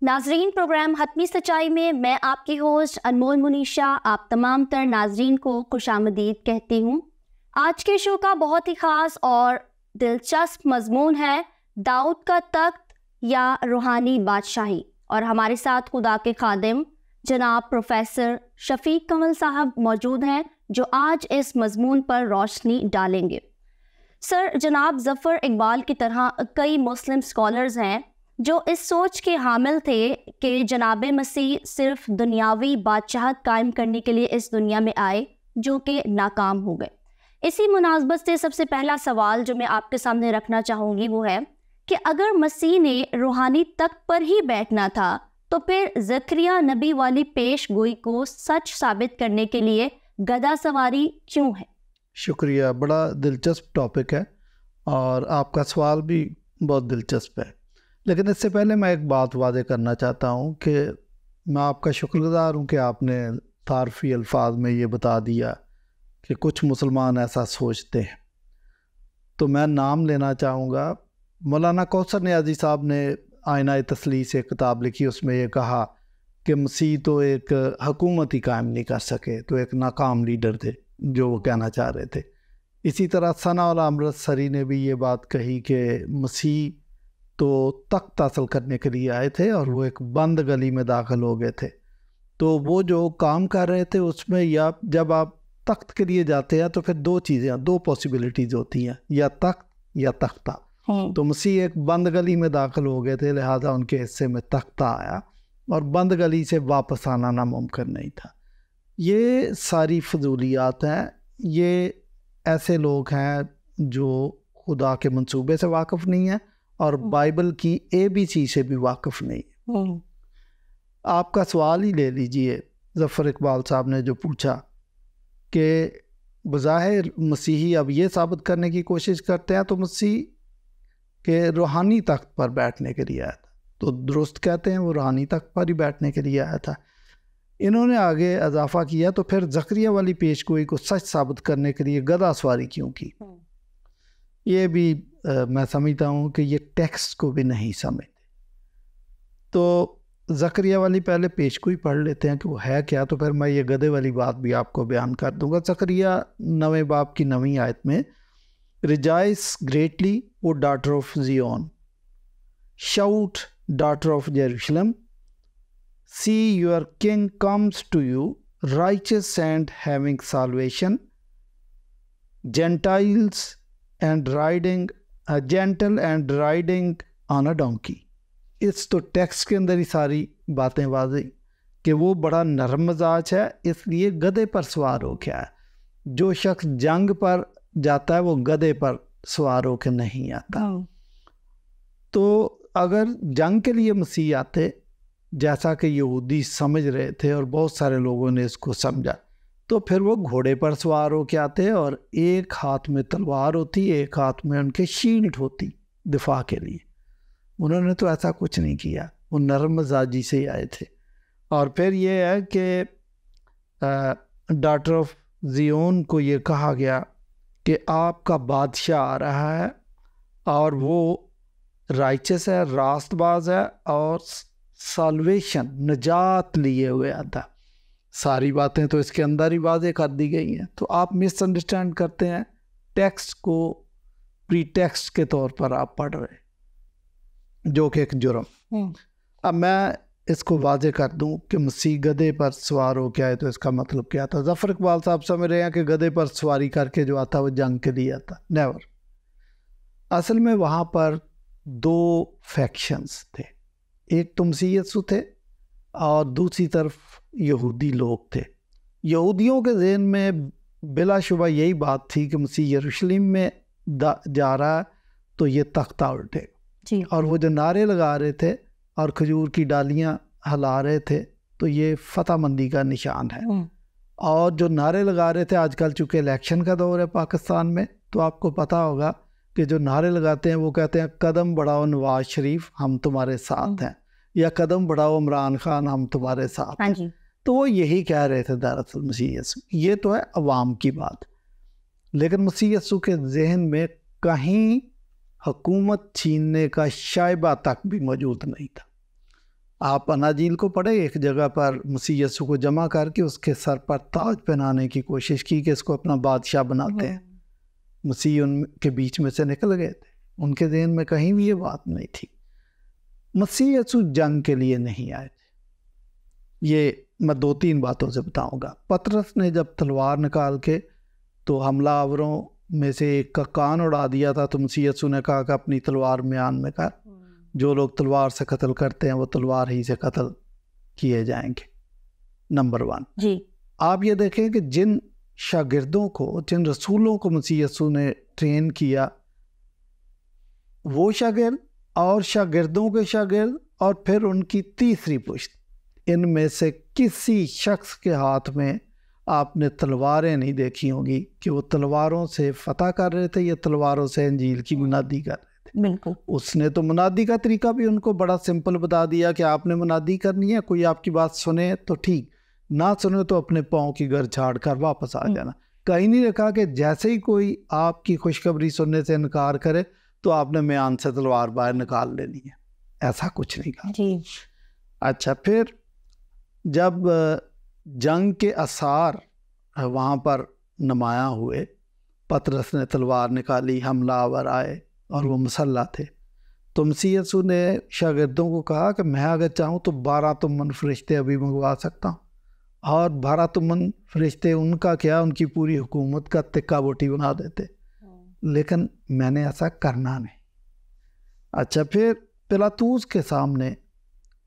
ناظرین، پروگرام حتمی سچائی میں میں آپ کی ہوسٹ انمول منیشا آپ تمام تر ناظرین کو خوش آمدید کہتی ہوں۔ آج کے شو کا بہت ہی خاص اور دلچسپ مضمون ہے داؤد کا تخت یا روحانی بادشاہی، اور ہمارے ساتھ خدا کے خادم جناب پروفیسر شفیق کمل صاحب موجود ہیں جو آج اس مضمون پر روشنی ڈالیں گے۔ سر، جناب ظفر اقبال کی طرح کئی مسلم اسکالرز ہیں جو اس سوچ کے حامل تھے کہ جناب مسیح صرف دنیاوی بادشاہت قائم کرنے کے لیے اس دنیا میں آئے، جو کہ ناکام ہو گئے۔ اسی مناسبت سے سب سے پہلا سوال جو میں آپ کے سامنے رکھنا چاہوں گی وہ ہے کہ اگر مسیح نے روحانی تخت پر ہی بیٹھنا تھا تو پھر زکریا نبی والی پیش گوئی کو سچ ثابت کرنے کے لیے گدھا سواری کیوں ہے؟ شکریہ، بڑا دلچسپ ٹاپک ہے اور آپ کا سوال بھی بہت دلچسپ ہے، لیکن اس سے پہلے میں ایک بات واضح کرنا چاہتا ہوں کہ میں آپ کا شکر گزار ہوں کہ آپ نے تعارفی الفاظ میں یہ بتا دیا کہ کچھ مسلمان ایسا سوچتے ہیں۔ تو میں نام لینا چاہوں گا، مولانا کوثر نیازی صاحب نے آئینہ تثلیث ایک کتاب لکھی، اس میں یہ کہا کہ مسیح تو ایک حکومت ہی قائم نہیں کر سکے، تو ایک ناکام لیڈر تھے، جو وہ کہنا چاہ رہے تھے۔ اسی طرح ثنا اللہ امرتسری نے بھی یہ بات کہی کہ مسیح تو تخت حاصل کرنے کے لیے آئے تھے اور وہ ایک بند گلی میں داخل ہو گئے تھے۔ تو وہ جو کام کر رہے تھے اس میں، یا جب آپ تخت کے لیے جاتے ہیں تو پھر دو چیزیں، دو پاسبلٹیز ہوتی ہیں، یا تخت یا تختہ۔ تو مسیح ایک بند گلی میں داخل ہو گئے تھے، لہٰذا ان کے حصے میں تختہ آیا، اور بند گلی سے واپس آنا ناممکن نہیں تھا۔ یہ ساری فضولیات ہیں، یہ ایسے لوگ ہیں جو خدا کے منصوبے سے واقف نہیں ہیں اور بائبل کی ABC سے بھی واقف نہیں۔ آپ کا سوال ہی لے لیجئے، ظفر اقبال صاحب نے جو پوچھا کہ بظاہر مسیحی اب یہ ثابت کرنے کی کوشش کرتے ہیں تو مسیح کے روحانی تخت پر بیٹھنے کے لیے آیا تھا، تو درست کہتے ہیں، وہ روحانی تخت پر ہی بیٹھنے کے لیے آیا تھا۔ انہوں نے آگے اضافہ کیا تو پھر زکریا والی پیش گوئی کو سچ ثابت کرنے کے لیے گدھا سواری کیوں کی؟ یہ بھی میں سمجھتا ہوں کہ یہ ٹیکسٹ کو بھی نہیں سمجھتے۔ تو زکریا والی پہلے پیش گوئی پڑھ لیتے ہیں کہ وہ ہے کیا، تو پھر میں یہ گدھے والی بات بھی آپ کو بیان کر دوں گا۔ زکریا 9 باب کی 9 آیت میں، rejoice greatly O daughter of Zion, shout daughter of Jerusalem, see your king comes to you, righteous and having salvation, gentiles and riding gentle and riding on a donkey. اس تو ٹیکسٹ کے اندر ہی ساری باتیں واضح کہ وہ بڑا نرم مزاج ہے، اس لیے گدھے پر سوار ہو کے آیا۔ جو شخص جنگ پر جاتا ہے وہ گدھے پر سوار ہو کے نہیں آتا۔ تو اگر جنگ کے لیے مسیح آتے، جیسا کہ یہودی سمجھ رہے تھے اور بہت سارے لوگوں نے اس کو سمجھا، تو پھر وہ گھوڑے پر سوار ہو کے آتے اور ایک ہاتھ میں تلوار ہوتی، ایک ہاتھ میں ان کے شیلڈ ہوتی دفاع کے لیے۔ انہوں نے تو ایسا کچھ نہیں کیا، وہ نرم مزاجی سے ہی آئے تھے۔ اور پھر یہ ہے کہ ڈاٹر آف زیون کو یہ کہا گیا کہ آپ کا بادشاہ آ رہا ہے اور وہ رائچس ہے، راست باز ہے، اور سالویشن، نجات لیے ہوئے آتا۔ ساری باتیں تو اس کے اندر ہی واضح کر دی گئی ہیں، تو آپ مس انڈرسٹینڈ کرتے ہیں ٹیکسٹ کو، پری ٹیکسٹ کے طور پر آپ پڑھ رہے، جو کہ ایک جرم۔ اب میں اس کو واضح کر دوں کہ مسیح گدھے پر سوار ہو کے آئے تو اس کا مطلب کیا تھا۔ ظفر اقبال صاحب سمجھ رہے ہیں کہ گدھے پر سواری کر کے جو آتا وہ جنگ کے لیے آتا، نیور۔ اصل میں وہاں پر 2 فیکشنز تھے، ایک تو مسیح یسوع تھے اور دوسری طرف یہودی لوگ تھے۔ یہودیوں کے ذہن میں بلا شبہ یہی بات تھی کہ مسیح یروشلم میں جا رہا ہے تو یہ تختہ الٹے، اور وہ جو نعرے لگا رہے تھے اور کھجور کی ڈالیاں ہلا رہے تھے تو یہ فتح مندی کا نشان ہے۔ اور جو نعرے لگا رہے تھے، آج کل چونکہ الیکشن کا دور ہے پاکستان میں، تو آپ کو پتہ ہوگا کہ جو نعرے لگاتے ہیں وہ کہتے ہیں قدم بڑھاؤ نواز شریف ہم تمہارے ساتھ ہیں، یا قدم بڑھاؤ عمران خان ہم تمہارے ساتھ ہیں۔ تو وہ یہی کہہ رہے تھے دراصل مسیح یسوع۔ یہ تو ہے عوام کی بات، لیکن مسیح یسوع کے ذہن میں کہیں حکومت چھیننے کا شائبہ تک بھی موجود نہیں تھا۔ آپ اناجیل کو پڑھے، ایک جگہ پر مسیح یسوع کو جمع کر کے اس کے سر پر تاج پہنانے کی کوشش کی کہ اس کو اپنا بادشاہ بناتے ہیں. مسیح ان کے بیچ میں سے نکل گئے تھے، ان کے ذہن میں کہیں بھی یہ بات نہیں تھی. مسیح یسوع جنگ کے لیے نہیں آئے تھے. یہ میں 2-3 باتوں سے بتاؤں گا. پطرس نے جب تلوار نکال کے تو حملہ آوروں میں سے ایک کا کان اڑا دیا تھا، تو مسیح یسوع نے کہا کہ اپنی تلوار میان میں کر، جو لوگ تلوار سے قتل کرتے ہیں وہ تلوار ہی سے قتل کیے جائیں گے. نمبر 1 جی. آپ یہ دیکھیں کہ جن شاگردوں کو، جن رسولوں کو مسیح یسوع نے ٹرین کیا، وہ شاگرد اور شاگردوں کے شاگرد اور پھر ان کی تیسری پشت، ان میں سے کسی شخص کے ہاتھ میں آپ نے تلواریں نہیں دیکھی ہوں گی کہ وہ تلواروں سے فتح کر رہے تھے یا تلواروں سے انجیل کی منادی کر رہے تھے. بالکل. اس نے تو منادی کا طریقہ بھی ان کو بڑا سمپل بتا دیا کہ آپ نے منادی کرنی ہے، کوئی آپ کی بات سنے تو ٹھیک، نہ سنے تو اپنے پاؤں کی گر جھاڑ کر واپس آ جانا. کہیں نہیں لکھا کہ جیسے ہی کوئی آپ کی خوشخبری سننے سے انکار کرے تو آپ نے میان سے تلوار باہر نکال لینی ہے. ایسا کچھ نہیں کہا. جی. اچھا، پھر جب جنگ کے آثار وہاں پر نمایاں ہوئے، پطرس نے تلوار نکالی، حملہ آور آئے اور وہ مسلح تھے، تو مسیح یسوع نے شاگردوں کو کہا کہ میں اگر چاہوں تو 12 تمن فرشتے ابھی منگوا سکتا ہوں، اور 12 تمن فرشتے ان کا کیا، ان کی پوری حکومت کا تکہ بوٹی بنا دیتے، لیکن میں نے ایسا کرنا نہیں. اچھا، پھر پلاطوس کے سامنے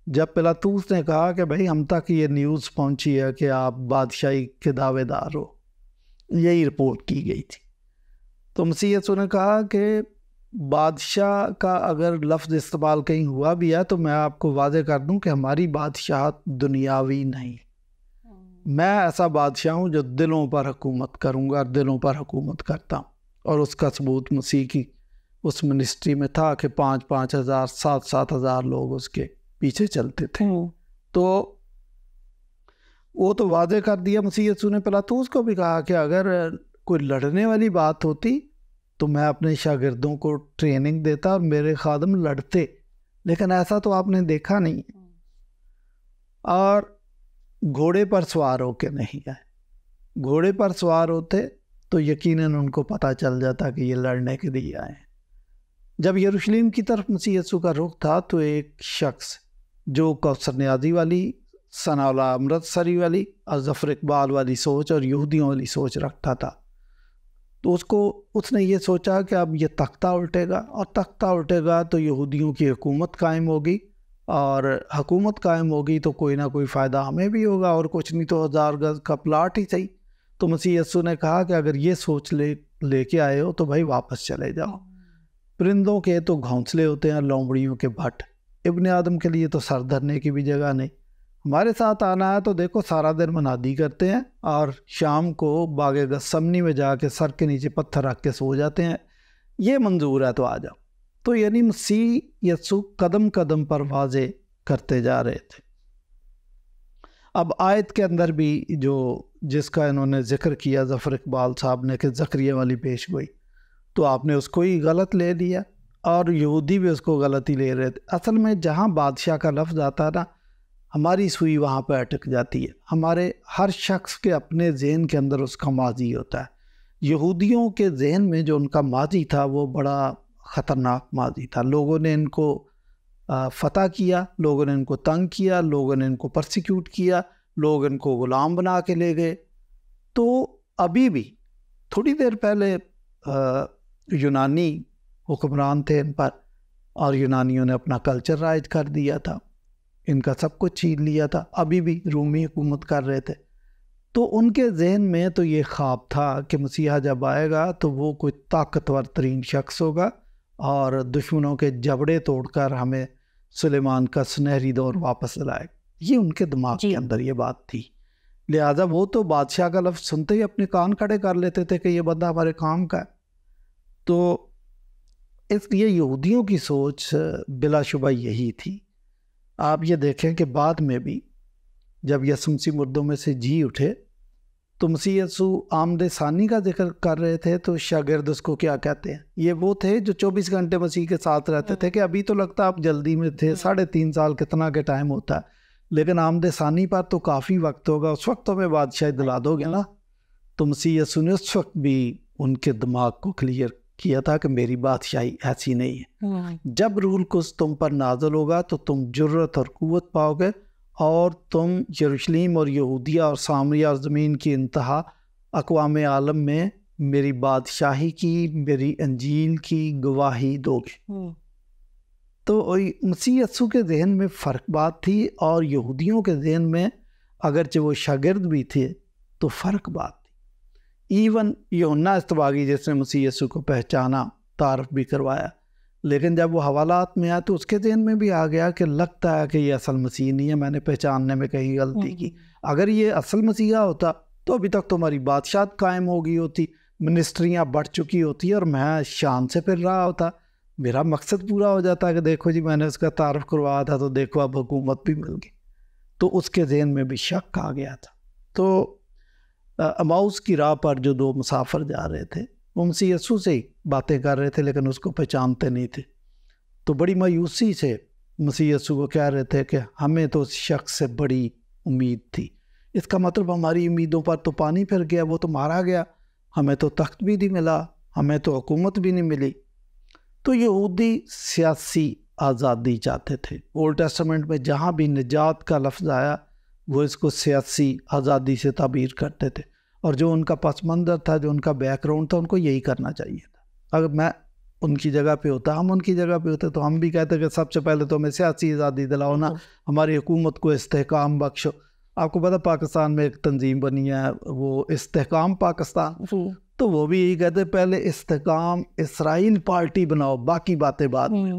جب پلاطوس نے کہا کہ بھائی ہم تک یہ نیوز پہنچی ہے کہ آپ بادشاہی کے دعوے دار ہو، یہی رپورٹ کی گئی تھی، تو مسیح یسوع نے کہا کہ بادشاہ کا اگر لفظ استعمال کہیں ہوا بھی ہے تو میں آپ کو واضح کر دوں کہ ہماری بادشاہت دنیاوی نہیں. میں ایسا بادشاہ ہوں جو دلوں پر حکومت کروں گا اور دلوں پر حکومت کرتا ہوں. اور اس کا ثبوت مسیح کی اس منسٹری میں تھا کہ 5-5 ہزار 7-7 ہزار لوگ اس کے پیچھے چلتے تھے. تو وہ تو واضح کر دیا مسیح یسوع نے. پلاطوس کو بھی کہا کہ اگر کوئی لڑنے والی بات ہوتی تو میں اپنے شاگردوں کو ٹریننگ دیتا اور میرے خادم لڑتے، لیکن ایسا تو آپ نے دیکھا نہیں. اور گھوڑے پر سوار ہو کے نہیں آئے. گھوڑے پر سوار ہوتے تو یقیناً ان کو پتہ چل جاتا کہ یہ لڑنے کے لیے آئے ہیں. جب یروشلم کی طرف مسیح یسوع کا رخ تھا تو ایک شخص جو کوثر نیازی والی، ثناء اللہ امرتسری والی اور ظفر اقبال والی سوچ اور یہودیوں والی سوچ رکھتا تھا، تو اس نے یہ سوچا کہ اب یہ تختہ الٹے گا، اور تختہ الٹے گا تو یہودیوں کی حکومت قائم ہوگی، اور حکومت قائم ہوگی تو کوئی نہ کوئی فائدہ ہمیں بھی ہوگا، اور کچھ نہیں تو 1000 گز کا پلاٹ ہی صحیح. تو مسیح یسوع نے کہا کہ اگر یہ سوچ لے کے آئے ہو تو بھائی واپس چلے جاؤ. پرندوں کے تو گھونسلے ہوتے ہیں، لومڑیوں کے بھٹ، ابن آدم کے لیے تو سر دھرنے کی بھی جگہ نہیں. ہمارے ساتھ آنا ہے تو دیکھو سارا دن منادی کرتے ہیں اور شام کو باغ گثسمنی میں جا کے سر کے نیچے پتھر رکھ کے سو جاتے ہیں. یہ منظور ہے تو آ جاؤ. تو یعنی مسیح یسوع قدم قدم پر واضح کرتے جا رہے تھے. اب آیت کے اندر بھی جس کا انہوں نے ذکر کیا ظفر اقبال صاحب نے کہ زکریا والی پیش گوئی، تو آپ نے اس کو ہی غلط لے لیا اور یہودی بھی اس کو غلط ہی لے رہے تھے. اصل میں جہاں بادشاہ کا لفظ آتا ہے نا، ہماری سوئی وہاں پہ اٹک جاتی ہے. ہمارے ہر شخص کے اپنے ذہن کے اندر اس کا ماضی ہوتا ہے. یہودیوں کے ذہن میں جو ان کا ماضی تھا وہ بڑا خطرناک ماضی تھا. لوگوں نے ان کو فتح کیا، لوگوں نے ان کو تنگ کیا، لوگوں نے ان کو پرسیکیوٹ کیا، لوگ ان کو غلام بنا کے لے گئے. تو ابھی بھی تھوڑی دیر پہلے یونانی حکمران تھے ان پر، اور یونانیوں نے اپنا کلچر رائج کر دیا تھا، ان کا سب کچھ چھین لیا تھا. ابھی بھی رومی حکومت کر رہے تھے. تو ان کے ذہن میں تو یہ خواب تھا کہ مسیحا جب آئے گا تو وہ کوئی طاقتور ترین شخص ہوگا اور دشمنوں کے جبڑے توڑ کر ہمیں سلیمان کا سنہری دور واپس لائے. یہ ان کے دماغ کے اندر یہ بات تھی. لہٰذا وہ تو بادشاہ کا لفظ سنتے ہی اپنے کان کھڑے کر لیتے تھے کہ یہ بندہ ہمارے کام کا ہے. تو اس لیے یہودیوں کی سوچ بلا شبہ یہی تھی. آپ یہ دیکھیں کہ بعد میں بھی جب یسوع مسیح مردوں میں سے جی اٹھے تو مسیح یسوع آمد ثانی کا ذکر کر رہے تھے تو شاگرد اس کو کیا کہتے ہیں؟ یہ وہ تھے جو 24 گھنٹے مسیح کے ساتھ رہتے تھے کہ ابھی تو لگتا آپ جلدی میں تھے، 3.5 سال کتنا کے ٹائم ہوتا ہے، لیکن آمد ثانی پر تو کافی وقت ہوگا، اس وقت تو ہمیں بادشاہی دلا دو گے نا. تو مسیح یسوع نے اس وقت بھی ان کے دماغ کو کلیئر کیا تھا کہ میری بادشاہی ایسی نہیں ہے. جب روح القدس تم پر نازل ہوگا تو تم جرت اور قوت پاؤ گے، اور تم یروشلم اور یہودیہ اور سامریہ اور زمین کی انتہا اقوام عالم میں میری بادشاہی کی، میری انجیل کی گواہی دو گے. تو مسیح یسوع کے ذہن میں فرق بات تھی، اور یہودیوں کے ذہن میں اگرچہ وہ شاگرد بھی تھے تو فرق بات تھی. ایون یوحنا استباغی جس نے مسیح یسوع کو پہچانا، تعارف بھی کروایا، لیکن جب وہ حوالات میں آیا تو اس کے ذہن میں بھی آ گیا کہ لگتا ہے کہ یہ اصل مسیح نہیں ہے، میں نے پہچاننے میں کہیں غلطی کی. اگر یہ اصل مسیحا ہوتا تو ابھی تک تو ہماری بادشاہت قائم ہو گئی ہوتی، منسٹریاں بڑھ چکی ہوتی اور میں شان سے پھر رہا ہوتا، میرا مقصد پورا ہو جاتا کہ دیکھو جی میں نے اس کا تعارف کروایا تھا تو دیکھو اب حکومت بھی مل گئی. تو اس کے ذہن میں بھی شک آ گیا تھا. تو اماؤس کی راہ پر جو 2 مسافر جا رہے تھے وہ مسیح یسوع سے ہی باتیں کر رہے تھے لیکن اس کو پہچانتے نہیں تھے. تو بڑی مایوسی سے مسیح یسوع کو کہہ رہے تھے کہ ہمیں تو اس شخص سے بڑی امید تھی، اس کا مطلب ہماری امیدوں پر تو پانی پھر گیا، وہ تو مارا گیا، ہمیں تو تخت بھی نہیں ملا، ہمیں تو حکومت بھی نہیں ملی. تو یہودی سیاسی آزادی چاہتے تھے. اولڈ ٹیسٹمنٹ میں جہاں بھی نجات کا لفظ آیا وہ اس کو سیاسی آزادی سے تعبیر کرتے تھے، اور جو ان کا پس منظر تھا، جو ان کا بیک گراؤنڈ تھا، ان کو یہی کرنا چاہیے تھا. اگر میں ان کی جگہ پہ ہوتا، ہم ان کی جگہ پہ ہوتے تو ہم بھی کہتے کہ سب سے پہلے تو ہمیں سیاسی آزادی دلاؤ نا، ہماری حکومت کو استحکام بخشو. آپ کو پتہ پاکستان میں ایک تنظیم بنی ہے وہ استحکام پاکستان، تو وہ بھی یہی کہتے پہلے استحکام اسرائیل پارٹی بناؤ، باقی باتیں بعد میں.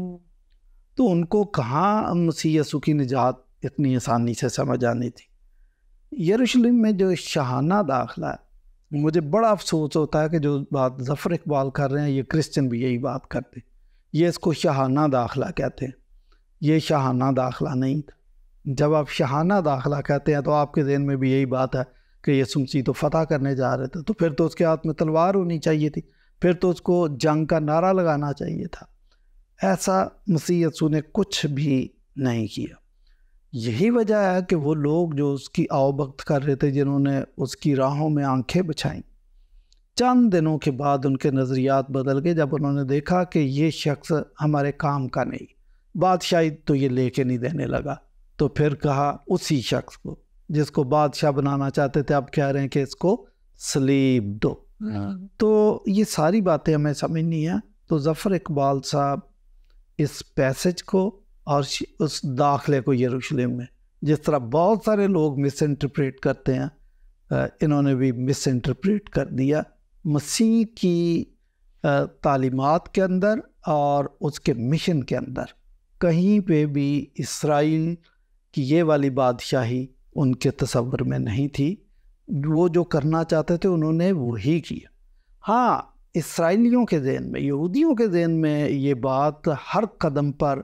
تو ان کو کہاں مسیح یسوع کی نجات اتنی آسانی سے سمجھ آنی تھی. یروشلم میں جو شاہانہ داخلہ ہے، مجھے بڑا افسوس ہوتا ہے کہ جو بات ظفر اقبال کر رہے ہیں یہ کرسچن بھی یہی بات کرتے ہیں، یہ اس کو شاہانہ داخلہ کہتے ہیں. یہ شاہانہ داخلہ نہیں تھا. جب آپ شاہانہ داخلہ کہتے ہیں تو آپ کے ذہن میں بھی یہی بات ہے کہ یسوع مسیح تو فتح کرنے جا رہے تھے، تو پھر تو اس کے ہاتھ میں تلوار ہونی چاہیے تھی، پھر تو اس کو جنگ کا نعرہ لگانا چاہیے تھا. ایسا مسیح یسوع نے کچھ بھی نہیں کیا. یہی وجہ ہے کہ وہ لوگ جو اس کی آؤ بخت کر رہے تھے، جنہوں نے اس کی راہوں میں آنکھیں بچھائیں، چند دنوں کے بعد ان کے نظریات بدل گئے جب انہوں نے دیکھا کہ یہ شخص ہمارے کام کا نہیں، بادشاہی تو یہ لے کے نہیں دینے لگا. تو پھر کہا اسی شخص کو جس کو بادشاہ بنانا چاہتے تھے، اب کہہ رہے ہیں کہ اس کو سلیب دو. تو یہ ساری باتیں ہمیں سمجھنی ہیں. تو ظفر اقبال صاحب اس پیسج کو اور اس داخلے کو یروشلم میں، جس طرح بہت سارے لوگ مس انٹرپریٹ کرتے ہیں، انہوں نے بھی مس انٹرپریٹ کر دیا. مسیح کی تعلیمات کے اندر اور اس کے مشن کے اندر کہیں پہ بھی اسرائیل کی یہ والی بادشاہی ان کے تصور میں نہیں تھی. وہ جو کرنا چاہتے تھے انہوں نے وہی کیا. ہاں، اسرائیلیوں کے ذہن میں، یہودیوں کے ذہن میں یہ بات ہر قدم پر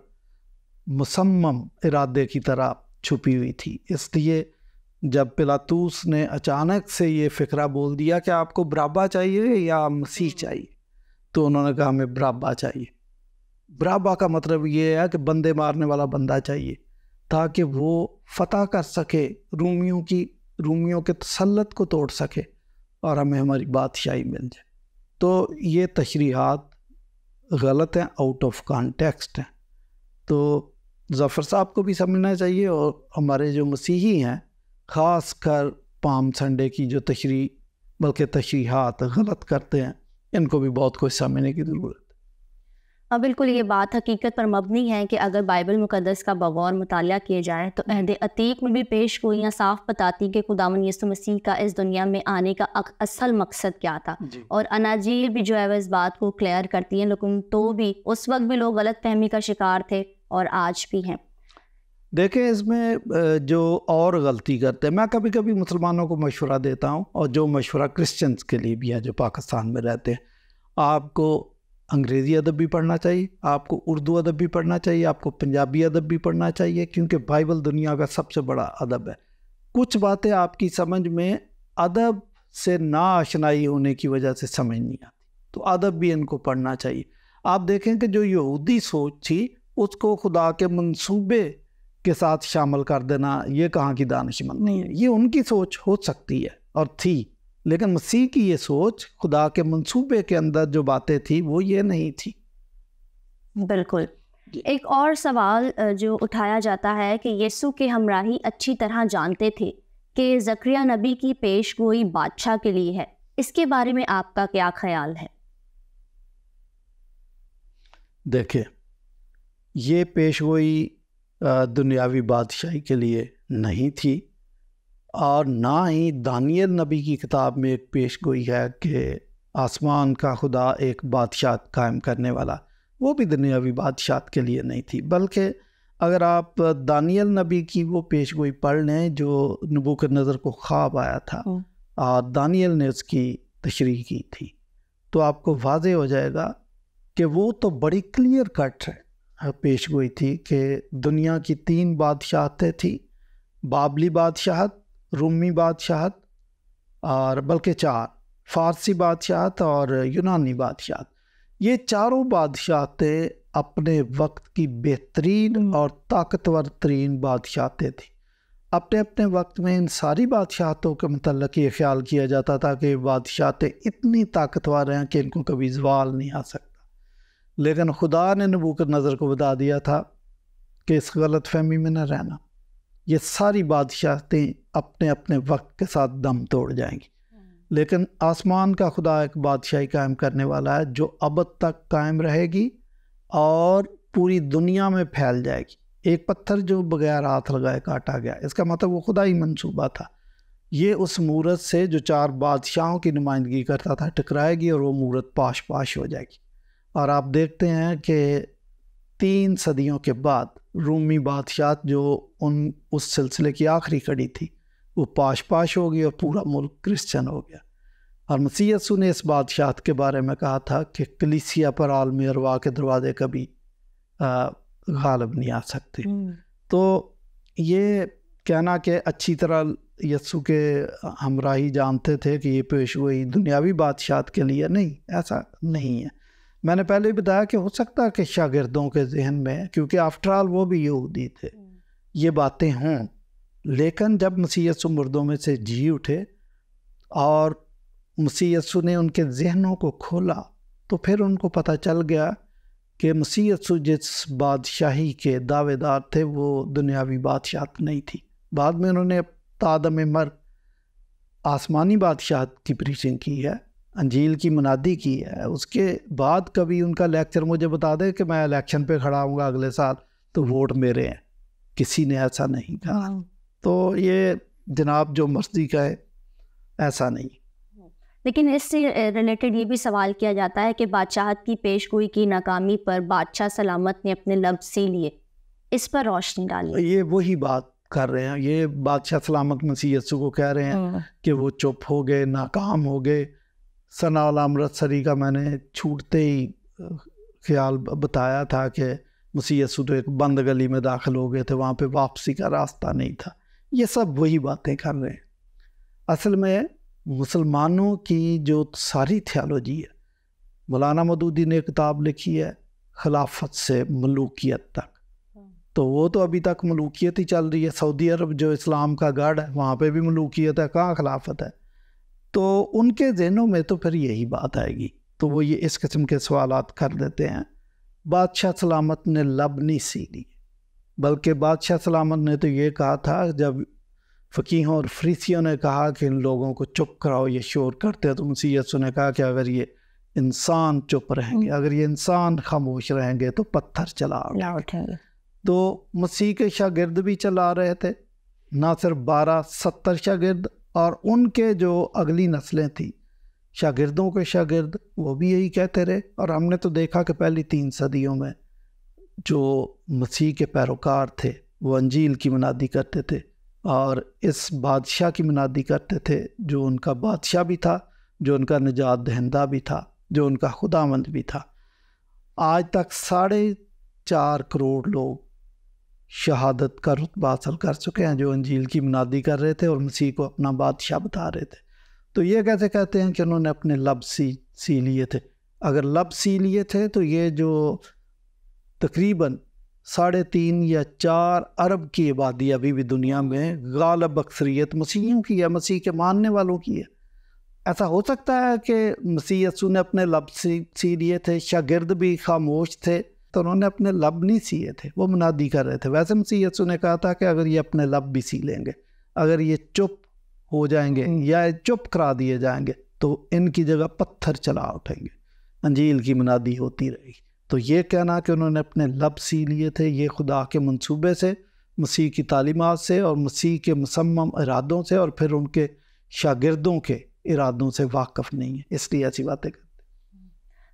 مصمم ارادے کی طرح چھپی ہوئی تھی. اس لیے جب پلاطوس نے اچانک سے یہ فکرہ بول دیا کہ آپ کو برابا چاہیے یا مسیح چاہیے، تو انہوں نے کہا ہمیں برابا چاہیے. برابا کا مطلب یہ ہے کہ بندے مارنے والا بندہ چاہیے تاکہ وہ فتح کر سکے، رومیوں کے تسلط کو توڑ سکے اور ہمیں ہماری بادشاہی مل جائے. تو یہ تشریحات غلط ہیں، آؤٹ آف کانٹیکسٹ ہیں. تو ظفر صاحب کو بھی سمجھنا چاہیے، اور ہمارے جو مسیحی ہیں خاص کر پام سنڈے کی جو تشریحات غلط کرتے ہیں، ان کو بھی بہت کچھ سمجھنے کی ضرورت ہے. بالکل یہ بات حقیقت پر مبنی ہے کہ اگر بائبل مقدس کا بغور مطالعہ کیا جائے تو عہد عتیق میں بھی پیش گوئیاں صاف بتاتی کہ خداوند یسوع مسیح کا اس دنیا میں آنے کا اصل مقصد کیا تھا. اور اناجیل بھی جو ہے وہ اس بات کو کلیئر کرتی ہیں، لیکن تو بھی اس وقت بھی لوگ غلط فہمی کا شکار تھے اور آج بھی ہیں. دیکھیں اس میں جو اور غلطی کرتے ہیں، میں کبھی کبھی مسلمانوں کو مشورہ دیتا ہوں، اور جو مشورہ کرسچنز کے لیے بھی ہے جو پاکستان میں رہتے ہیں، آپ کو انگریزی ادب بھی پڑھنا چاہیے، آپ کو اردو ادب بھی پڑھنا چاہیے، آپ کو پنجابی ادب بھی پڑھنا چاہیے، کیونکہ بائبل دنیا کا سب سے بڑا ادب ہے. کچھ باتیں آپ کی سمجھ میں ادب سے ناآشنائی ہونے کی وجہ سے سمجھ نہیں آتی. تو ادب بھی ان کو پڑھنا چاہیے. آپ دیکھیں کہ جو یہودی سوچ تھی اس کو خدا کے منصوبے کے ساتھ شامل کر دینا یہ کہاں کی دانش مندی ہے. یہ ان کی سوچ ہو سکتی ہے اور تھی، لیکن مسیح کی یہ سوچ خدا کے منصوبے کے اندر جو باتیں تھی وہ یہ نہیں تھی. بالکل. ایک اور سوال جو اٹھایا جاتا ہے کہ یسوع کے ہمراہی اچھی طرح جانتے تھے کہ زکریا نبی کی پیش گوئی بادشاہ کے لیے ہے. اس کے بارے میں آپ کا کیا خیال ہے؟ دیکھیں، یہ پیش گوئی دنیاوی بادشاہی کے لیے نہیں تھی، اور نہ ہی دانیل نبی کی کتاب میں ایک پیش گوئی ہے کہ آسمان کا خدا ایک بادشاہ قائم کرنے والا. وہ بھی دنیاوی بادشاہت کے لیے نہیں تھی. بلکہ اگر آپ دانیل نبی کی وہ پیش گوئی پڑھ لیں جو نبوکدنضر کو خواب آیا تھا اور دانیل نے اس کی تشریح کی تھی، تو آپ کو واضح ہو جائے گا کہ وہ تو بڑی کلیئر کٹ پیش گوئی تھی کہ دنیا کی 3 بادشاہتیں تھیں، بابلی بادشاہت، رومی بادشاہت، اور بلکہ 4، فارسی بادشاہت اور یونانی بادشاہت. یہ چاروں بادشاہتیں اپنے وقت کی بہترین اور طاقتور ترین بادشاہتیں تھیں. اپنے اپنے وقت میں ان ساری بادشاہتوں کے متعلق یہ خیال کیا جاتا تھا کہ بادشاہتیں اتنی طاقتور ہیں کہ ان کو کبھی زوال نہیں آ سکتا. لیکن خدا نے نبوکدنضر کو بتا دیا تھا کہ اس غلط فہمی میں نہ رہنا، یہ ساری بادشاہتیں اپنے اپنے وقت کے ساتھ دم توڑ جائیں گی. لیکن آسمان کا خدا ایک بادشاہی قائم کرنے والا ہے جو ابد تک قائم رہے گی اور پوری دنیا میں پھیل جائے گی. ایک پتھر جو بغیر ہاتھ لگائے کاٹا گیا، اس کا مطلب وہ خدا ہی منصوبہ تھا. یہ اس مورت سے جو 4 بادشاہوں کی نمائندگی کرتا تھا ٹکرائے گی اور وہ مورت پاش پاش ہو جائے گی. اور آپ دیکھتے ہیں کہ 3 صدیوں کے بعد رومی بادشاہت جو اس سلسلے کی آخری کڑی تھی وہ پاش پاش ہو گئی اور پورا ملک کرسچن ہو گیا. اور مسیح یسوع نے اس بادشاہت کے بارے میں کہا تھا کہ کلیسیا پر عالم ارواح کے دروازے کبھی غالب نہیں آ سکتے. تو یہ کہنا کہ اچھی طرح یسوع کے ہمراہی جانتے تھے کہ یہ پیش گوئی دنیاوی بادشاہت کے لیے نہیں، ایسا نہیں ہے. میں نے پہلے بھی بتایا کہ ہو سکتا ہے کہ شاگردوں کے ذہن میں، کیونکہ آفٹر آل وہ بھی یہودی تھے، یہ باتیں ہوں. لیکن جب مسیح یسوع مردوں میں سے جی اٹھے اور مسیح یسوع نے ان کے ذہنوں کو کھولا تو پھر ان کو پتہ چل گیا کہ مسیح یسوع جس بادشاہی کے دعوے دار تھے وہ دنیاوی بادشاہت نہیں تھی. بعد میں انہوں نے تادم مر آسمانی بادشاہت کی پریچنگ کی ہے، انجیل کی منادی کی ہے. اس کے بعد کبھی ان کا لیکچر مجھے بتا دے کہ میں الیکشن پہ کھڑا ہوں گا اگلے سال تو ووٹ میرے ہیں، کسی نے ایسا نہیں کہا. تو یہ جناب جو مرضی کا ہے ایسا نہیں. لیکن اس سے ریلیٹڈ یہ بھی سوال کیا جاتا ہے کہ بادشاہت کی پیش گوئی کی ناکامی پر بادشاہ سلامت نے اپنے لفظ سی لیے. اس پر روشنی ڈالی. یہ وہی بات کر رہے ہیں، یہ بادشاہ سلامت مسیح یسوع کو کہہ رہے ہیں کہ وہ چپ ہو گئے، ناکام ہو گئے. ثناء امرتسری کا میں نے چھوٹتے ہی خیال بتایا تھا کہ مسیح یسوع تو ایک بند گلی میں داخل ہو گئے تھے، وہاں پہ واپسی کا راستہ نہیں تھا. یہ سب وہی باتیں کر رہے ہیں. اصل میں مسلمانوں کی جو ساری تھیالوجی ہے، مولانا مودودی نے کتاب لکھی ہے خلافت سے ملوکیت تک، تو وہ تو ابھی تک ملوکیت ہی چل رہی ہے. سعودی عرب جو اسلام کا گڑھ ہے وہاں پہ بھی ملوکیت ہے، کہاں خلافت ہے؟ تو ان کے ذہنوں میں تو پھر یہی بات آئے گی، تو وہ یہ اس قسم کے سوالات کر دیتے ہیں. بادشاہ سلامت نے لب نہیں سی لی، بلکہ بادشاہ سلامت نے تو یہ کہا تھا، جب فقیہوں اور فریسیوں نے کہا کہ ان لوگوں کو چپ کراؤ یہ شور کرتے ہیں، تو مسیح یسوع نے کہا کہ اگر یہ انسان چپ رہیں گے، اگر یہ انسان خاموش رہیں گے تو پتھر چلا اٹھیں گے. تو مسیح کے شاگرد بھی چلا رہے تھے، نہ صرف 70 شاگرد، اور ان کے جو اگلی نسلیں تھیں شاگردوں کے شاگرد وہ بھی یہی کہتے رہے. اور ہم نے تو دیکھا کہ پہلی 3 صدیوں میں جو مسیح کے پیروکار تھے وہ انجیل کی منادی کرتے تھے اور اس بادشاہ کی منادی کرتے تھے جو ان کا بادشاہ بھی تھا، جو ان کا نجات دہندہ بھی تھا، جو ان کا خداوند بھی تھا. آج تک 4.5 کروڑ لوگ شہادت کا رتبہ حاصل کر چکے ہیں جو انجیل کی منادی کر رہے تھے اور مسیح کو اپنا بادشاہ بتا رہے تھے. تو یہ کیسے کہتے ہیں کہ انہوں نے اپنے لب سی لیے تھے؟ اگر لب سی لیے تھے تو یہ جو تقریباً 3.5 یا 4 ارب کی آبادی ابھی بھی دنیا میں غالب اکثریت مسیحیوں کی ہے، مسیح کے ماننے والوں کی ہے. ایسا ہو سکتا ہے کہ مسیح یسوع نے اپنے لب سی لیے تھے، شاگرد بھی خاموش تھے تو انہوں نے اپنے لب نہیں سیے تھے، وہ منادی کر رہے تھے. ویسے مسیح یسوع نے کہا تھا کہ اگر یہ اپنے لب بھی سی لیں گے، اگر یہ چپ ہو جائیں گے یا چپ کرا دیے جائیں گے تو ان کی جگہ پتھر چلا اٹھیں گے، انجیل کی منادی ہوتی رہے گی. تو یہ کہنا کہ انہوں نے اپنے لب سی لیے تھے، یہ خدا کے منصوبے سے، مسیح کی تعلیمات سے اور مسیح کے مصمم ارادوں سے اور پھر ان کے شاگردوں کے ارادوں سے واقف نہیں ہے، اس لیے ایسی باتیں کرتے.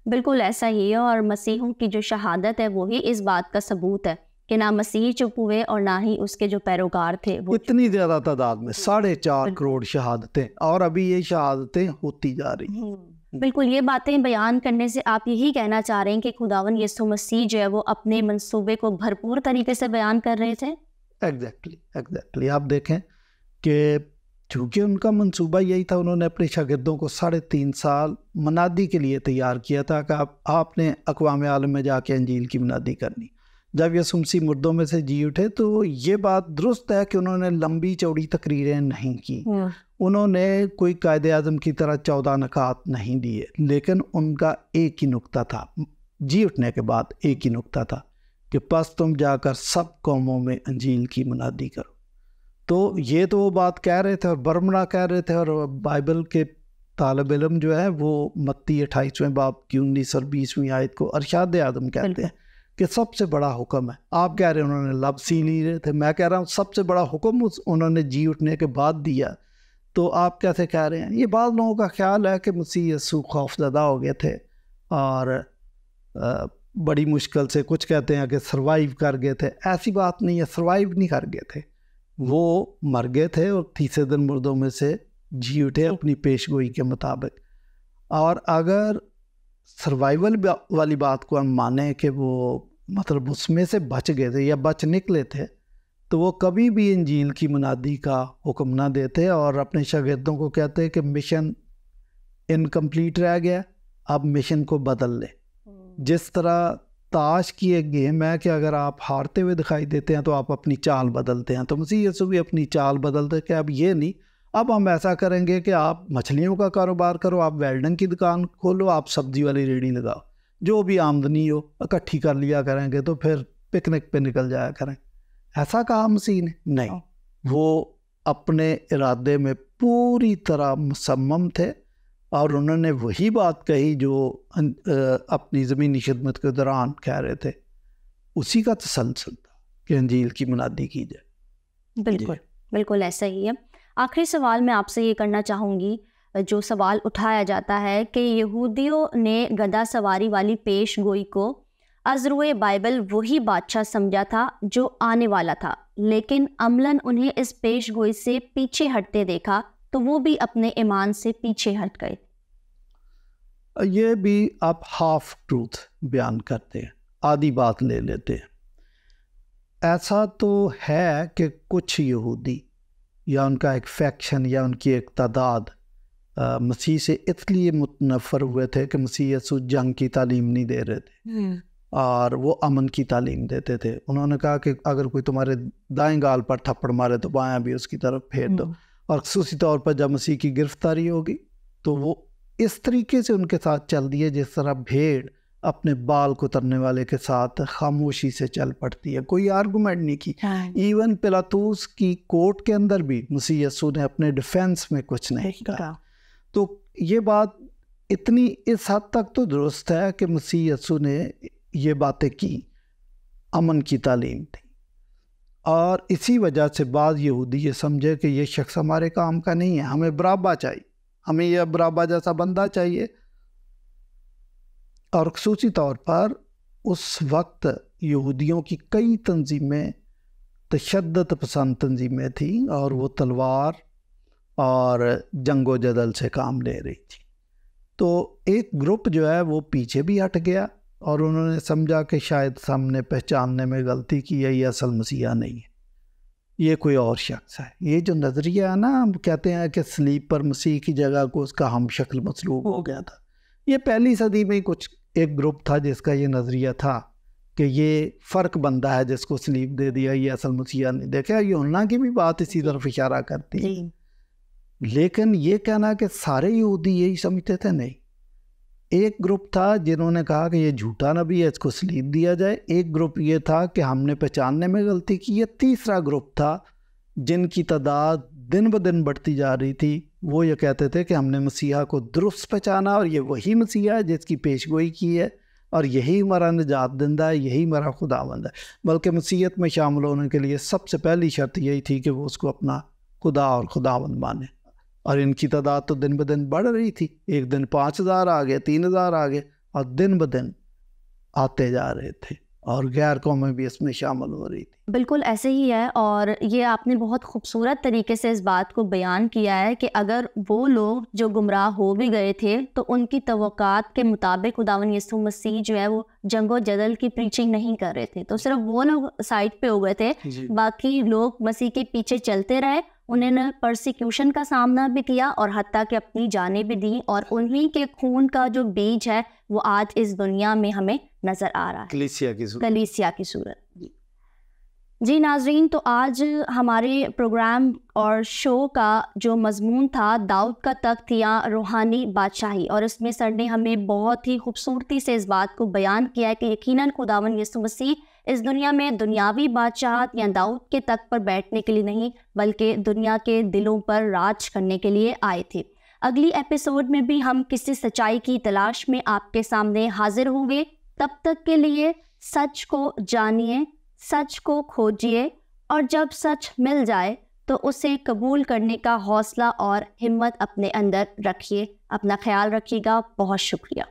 بالکل ایسا ہی ہے، اور مسیحوں کی جو شہادت ہے وہی اس بات کا ثبوت ہے کہ نہ مسیح چپ ہوئے اور نہ ہی اس کے جو پیروکار تھے وہ اتنی زیادہ تعداد میں 4.5 کروڑ شہادتیں، اور ابھی یہ شہادتیں ہوتی جا رہی ہیں. بالکل. یہ باتیں بیان کرنے سے آپ یہی کہنا چاہ رہے ہیں کہ خداوند یسوع مسیح جو ہے وہ اپنے منصوبے کو بھرپور طریقے سے بیان کر رہے تھے؟ ایگزیکٹلی. آپ دیکھیں کہ چونکہ ان کا منصوبہ یہی تھا، انہوں نے اپنے شاگردوں کو 3.5 سال منادی کے لیے تیار کیا تھا کہ آپ نے اقوام عالم میں جا کے انجیل کی منادی کرنی. جب یسوع مسیح مردوں میں سے جی اٹھے تو یہ بات درست ہے کہ انہوں نے لمبی چوڑی تقریریں نہیں کی، انہوں نے کوئی قائد اعظم کی طرح 14 نکات نہیں دیے، لیکن ان کا ایک ہی نقطہ تھا، جی اٹھنے کے بعد ایک ہی نقطہ تھا کہ پس تم جا کر سب قوموں میں انجیل کی منادی کرو. تو یہ تو وہ بات کہہ رہے تھے اور برمڑا کہہ رہے تھے، اور بائبل کے طالب علم جو ہے وہ متی 28ویں باب کی 19 اور 20ویں آیت کو ارشاد اعظم کہتے ہیں کہ سب سے بڑا حکم ہے. آپ کہہ رہے ہیں انہوں نے لب سی لیے تھے، میں کہہ رہا ہوں سب سے بڑا حکم انہوں نے جی اٹھنے کے بعد دیا. تو آپ کیسے کہہ رہے ہیں؟ یہ بعض لوگوں کا خیال ہے کہ مسیح یسوع خوف زدہ ہو گئے تھے اور بڑی مشکل سے، کچھ کہتے ہیں کہ سروائیو کر گئے تھے. ایسی بات نہیں ہے، سروائیو نہیں کر گئے تھے، وہ مر گئے تھے اور تیسرے دن مردوں میں سے جی اٹھے اپنی پیش گوئی کے مطابق. اور اگر سروائیول والی بات کو ہم مانیں کہ وہ مطلب اس میں سے بچ گئے تھے یا بچ نکلے تھے، تو وہ کبھی بھی انجیل کی منادی کا حکم نہ دیتے اور اپنے شاگردوں کو کہتے کہ مشن انکمپلیٹ رہ گیا، اب مشن کو بدل لے. جس طرح تاش کی ایک گیم ہے کہ اگر آپ ہارتے ہوئے دکھائی دیتے ہیں تو آپ اپنی چال بدلتے ہیں، تو مسیح یسوع بھی اپنی چال بدلتے کہ اب یہ نہیں، اب ہم ایسا کریں گے کہ آپ مچھلیوں کا کاروبار کرو، آپ ویلڈنگ کی دکان کھولو، آپ سبزی والی ریڑھی لگاؤ، جو بھی آمدنی ہو اکٹھی کر لیا کریں گے تو پھر پکنک پہ نکل جایا کریں. ایسا کہا مسیح نے؟ نہیں، وہ اپنے ارادے میں پوری طرح مصمم تھے اور انہوں نے وہی بات کہی جو اپنی زمینی خدمت کے دوران کہہ رہے تھے، اسی کا تسلسل تھا کہ انجیل کی منادی کی جائے. بالکل ایسا ہی ہے. آخری سوال میں آپ سے یہ کرنا چاہوں گی، جو سوال اٹھایا جاتا ہے کہ یہودیوں نے گدھا سواری والی پیش گوئی کو از روئے بائبل وہی بادشاہ سمجھا تھا جو آنے والا تھا، لیکن عملاً انہیں اس پیش گوئی سے پیچھے ہٹتے دیکھا تو وہ بھی اپنے ایمان سے پیچھے ہٹ گئے. یہ بھی آپ ہاف ٹروتھ بیان کرتے ہیں، آدھی بات لے لیتے ہیں. ایسا تو ہے کہ کچھ یہودی یا ان کا ایک فیکشن یا ان کی ایک تعداد مسیح سے اس لیے متنفر ہوئے تھے کہ مسیح یسوع جنگ کی تعلیم نہیں دے رہے تھے اور وہ امن کی تعلیم دیتے تھے. انہوں نے کہا کہ اگر کوئی تمہارے دائیں گال پر تھپڑ مارے تو بایاں بھی اس کی طرف پھیر دو. اور خصوصی طور پر جب مسیح کی گرفتاری ہوگی تو وہ اس طریقے سے ان کے ساتھ چل دیے جس طرح بھیڑ اپنے بال کترنے والے کے ساتھ خاموشی سے چل پڑتی ہے، کوئی آرگومنٹ نہیں کی. ایون پلاطوس کی کورٹ کے اندر بھی مسیح یسوع نے اپنے ڈیفینس میں کچھ نہیں کہا. تو یہ بات اتنی اس حد تک تو درست ہے کہ مسیح یسوع نے یہ باتیں کی، امن کی تعلیم تھی، اور اسی وجہ سے بعض یہودی یہ سمجھے کہ یہ شخص ہمارے کام کا نہیں ہے، ہمیں برابا چاہیے، ہمیں یہ برابا جیسا بندہ چاہیے. اور خصوصی طور پر اس وقت یہودیوں کی کئی تنظیمیں تشدد پسند تنظیمیں تھیں اور وہ تلوار اور جنگ و جدل سے کام لے رہی تھی. تو ایک گروپ جو ہے وہ پیچھے بھی ہٹ گیا اور انہوں نے سمجھا کہ شاید ہم نے پہچاننے میں غلطی کی ہے، یہ اصل مسیحا نہیں ہے، یہ کوئی اور شخص ہے. یہ جو نظریہ ہے نا، ہم کہتے ہیں کہ سلیب پر مسیح کی جگہ کو اس کا ہم شکل مصلوب ہو گیا تھا. یہ پہلی صدی میں کچھ ایک گروپ تھا جس کا یہ نظریہ تھا کہ یہ فرق بندہ ہے جس کو سلیب دے دیا، یہ اصل مسیح نہیں. دیکھا یوحنا کی بھی بات اسی طرف اشارہ کرتی ہے. لیکن یہ کہنا کہ سارے یہودی یہی سمجھتے تھے، نہیں. ایک گروپ تھا جنہوں نے کہا کہ یہ جھوٹا نبی ہے، اس کو سلیب دیا جائے. ایک گروپ یہ تھا کہ ہم نے پہچاننے میں غلطی کی ہے. تیسرا گروپ تھا جن کی تعداد دن بدن بڑھتی جا رہی تھی. وہ یہ کہتے تھے کہ ہم نے مسیحا کو درست پہچانا اور یہ وہی مسیحا ہے جس کی پیشگوئی کی ہے، اور یہی ہمارا نجات دندہ ہے، یہی ہمارا خداوند ہے. بلکہ مسیحیت میں شامل ہونے کے لیے سب سے پہلی شرط یہی تھی کہ وہ اس کو اپنا خدا اور خداوند مانے. اور ان کی تعداد تو دن بدن بڑھ رہی تھی. ایک دن 5000 آ گئے، 3000 آ گئے، اور دن بدن آتے جا رہے تھے، اور غیر قومیں بھی اس میں شامل ہو رہی تھی. بالکل ایسے ہی ہے. اور یہ آپ نے بہت خوبصورت طریقے سے اس بات کو بیان کیا ہے کہ اگر وہ لوگ جو گمراہ ہو بھی گئے تھے تو ان کی توقعات کے مطابق خداوند یسوع مسیح جو ہے وہ جنگ و جدل کی پریچنگ نہیں کر رہے تھے. تو صرف وہ لوگ سائڈ پہ ہو گئے تھے، باقی لوگ مسیح کے پیچھے چلتے رہے. انہوں نے پرسیکیوشن کا سامنا بھی کیا اور حتیٰ کہ اپنی جانیں بھی دیں، اور انہی کے خون کا جو بیج ہے وہ آج اس دنیا میں ہمیں نظر آ رہا ہے، کلیسیا کی صورت. جی ناظرین، تو آج ہمارے پروگرام اور شو کا جو مضمون تھا داؤد کا تخت یا روحانی بادشاہی، اور اس میں سر نے ہمیں بہت ہی خوبصورتی سے اس بات کو بیان کیا ہے کہ یقیناً خداوند یسوع مسیح اس دنیا میں دنیاوی بادشاہت یا داؤد کے تخت پر بیٹھنے کے لیے نہیں بلکہ دنیا کے دلوں پر راج کرنے کے لیے آئے تھے. اگلی ایپیسوڈ میں بھی ہم کسی سچائی کی تلاش میں آپ کے سامنے حاضر ہوں گے. تب تک کے لیے سچ کو جانیے، سچ کو کھوجیے، اور جب سچ مل جائے تو اسے قبول کرنے کا حوصلہ اور ہمت اپنے اندر رکھیے. اپنا خیال رکھیے گا. بہت شکریہ.